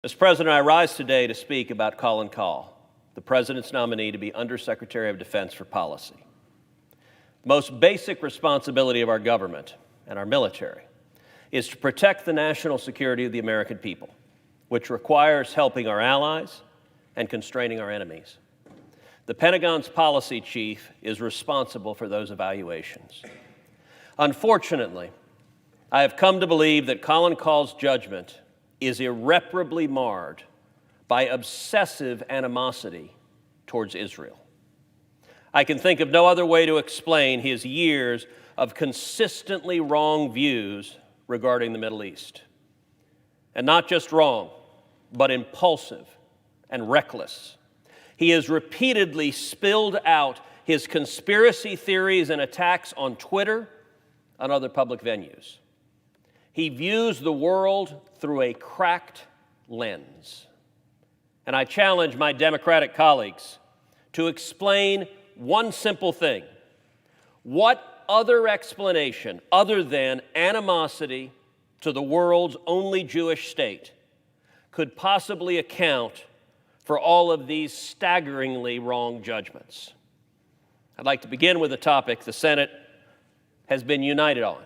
Mr. President, I rise today to speak about Colin Kahl, the President's nominee to be Undersecretary of Defense for Policy. The most basic responsibility of our government and our military is to protect the national security of the American people, which requires helping our allies and constraining our enemies. The Pentagon's policy chief is responsible for those evaluations. Unfortunately, I have come to believe that Colin Kahl's judgment is irreparably marred by obsessive animosity towards Israel. I can think of no other way to explain his years of consistently wrong views regarding the Middle East. And not just wrong, but impulsive and reckless. He has repeatedly spilled out his conspiracy theories and attacks on Twitter and other public venues. He views the world through a cracked lens. And I challenge my Democratic colleagues to explain one simple thing. What other explanation other than animosity to the world's only Jewish state could possibly account for all of these staggeringly wrong judgments? I'd like to begin with a topic the Senate has been united on: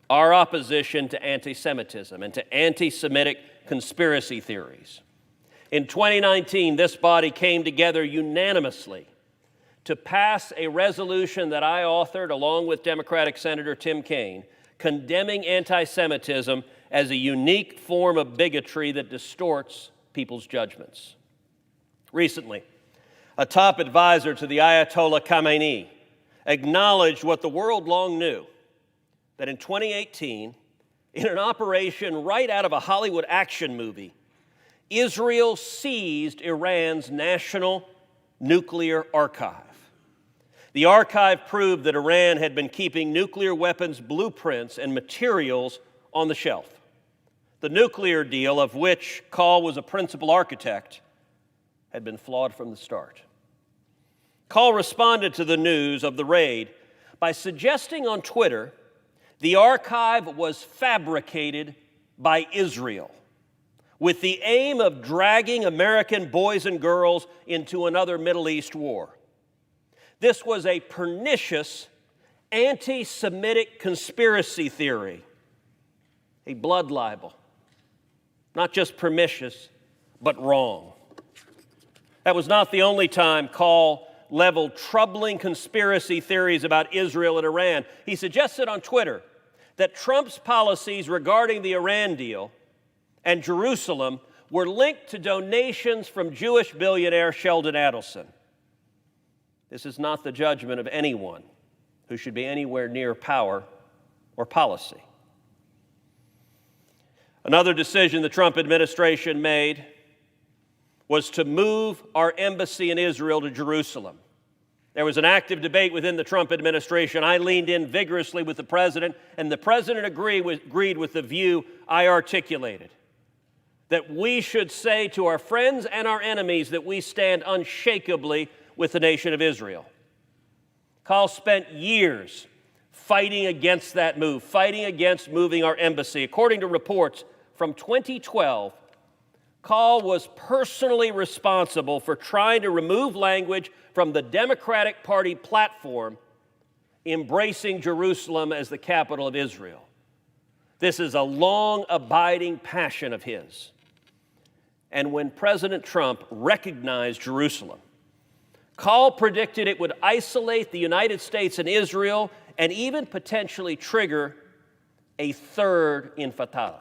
our opposition to anti-Semitism and to anti-Semitic conspiracy theories. In 2019, this body came together unanimously to pass a resolution that I authored along with Democratic Senator Tim Kaine, condemning anti-Semitism as a unique form of bigotry that distorts people's judgments. Recently, a top advisor to the Ayatollah Khamenei acknowledged what the world long knew, that in 2018, in an operation right out of a Hollywood action movie, Israel seized Iran's national nuclear archive. The archive proved that Iran had been keeping nuclear weapons blueprints and materials on the shelf. The nuclear deal, of which Kahl was a principal architect, had been flawed from the start. Kahl responded to the news of the raid by suggesting on Twitter the archive was fabricated by Israel with the aim of dragging American boys and girls into another Middle East war. This was a pernicious anti-Semitic conspiracy theory, a blood libel, not just pernicious, but wrong. That was not the only time Kahl leveled troubling conspiracy theories about Israel and Iran. He suggested on Twitter that Trump's policies regarding the Iran deal and Jerusalem were linked to donations from Jewish billionaire Sheldon Adelson. This is not the judgment of anyone who should be anywhere near power or policy. Another decision the Trump administration made was to move our embassy in Israel to Jerusalem. There was an active debate within the Trump administration. I leaned in vigorously with the president, and the president agreed with the view I articulated, that we should say to our friends and our enemies that we stand unshakably with the nation of Israel. Kahl spent years fighting against that move, fighting against moving our embassy. According to reports from 2012, Kahl was personally responsible for trying to remove language from the Democratic Party platform embracing Jerusalem as the capital of Israel. This is a long-abiding passion of his. And when President Trump recognized Jerusalem, Kahl predicted it would isolate the United States and Israel and even potentially trigger a third intifada.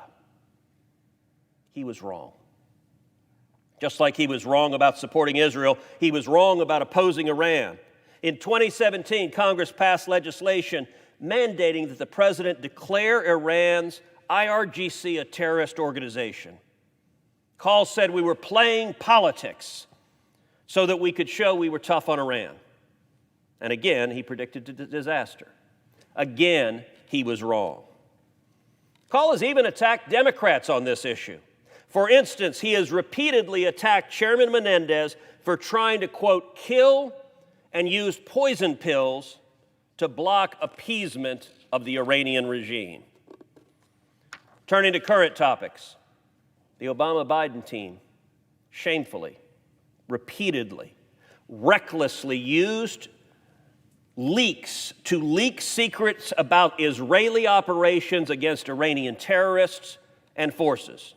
He was wrong. Just like he was wrong about supporting Israel, he was wrong about opposing Iran. In 2017, Congress passed legislation mandating that the president declare Iran's IRGC a terrorist organization. Kahl said we were playing politics so that we could show we were tough on Iran. And again, he predicted disaster. Again, he was wrong. Kahl has even attacked Democrats on this issue. For instance, he has repeatedly attacked Chairman Menendez for trying to, quote, kill and use poison pills to block appeasement of the Iranian regime. Turning to current topics, The Obama-Biden team shamefully, repeatedly, recklessly used leaks to leak secrets about Israeli operations against Iranian terrorists and forces.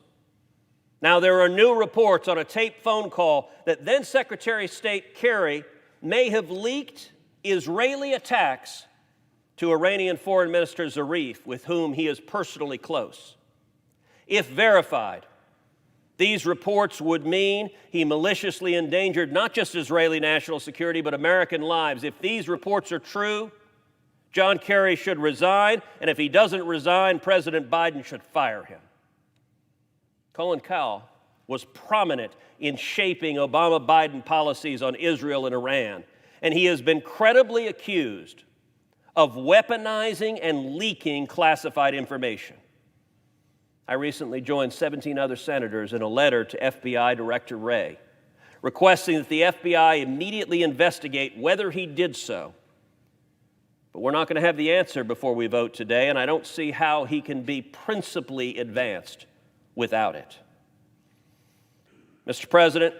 Now, there are new reports on a taped phone call that then Secretary of State Kerry may have leaked Israeli attacks to Iranian Foreign Minister Zarif, with whom he is personally close. If verified, these reports would mean he maliciously endangered not just Israeli national security, but American lives. If these reports are true, John Kerry should resign, and if he doesn't resign, President Biden should fire him. Colin Powell was prominent in shaping Obama-Biden policies on Israel and Iran, and he has been credibly accused of weaponizing and leaking classified information. I recently joined 17 other senators in a letter to FBI Director Wray, requesting that the FBI immediately investigate whether he did so. But we're not going to have the answer before we vote today, and I don't see how he can be principally advanced without it. Mr. President,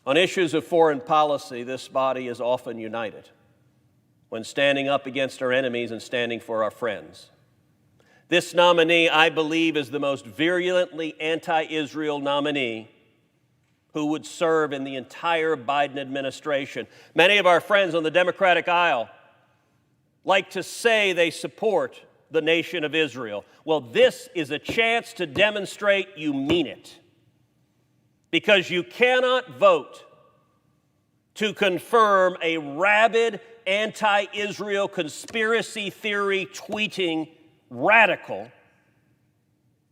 on issues of foreign policy, this body is often united when standing up against our enemies and standing for our friends. This nominee, I believe, is the most virulently anti-Israel nominee who would serve in the entire Biden administration. Many of our friends on the Democratic aisle like to say they support the nation of Israel. Well, this is a chance to demonstrate you mean it, because you cannot vote to confirm a rabid anti-Israel conspiracy theory tweeting radical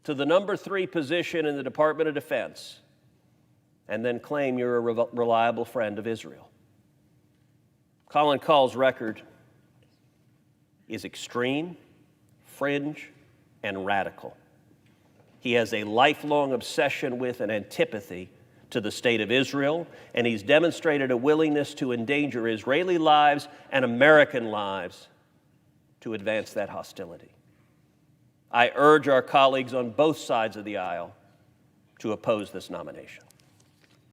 to the number 3 position in the Department of Defense and then claim you're a reliable friend of Israel. Colin Kahl's record is extreme, fringe, and radical. He has a lifelong obsession with and antipathy to the state of Israel, and he's demonstrated a willingness to endanger Israeli lives and American lives to advance that hostility. I urge our colleagues on both sides of the aisle to oppose this nomination.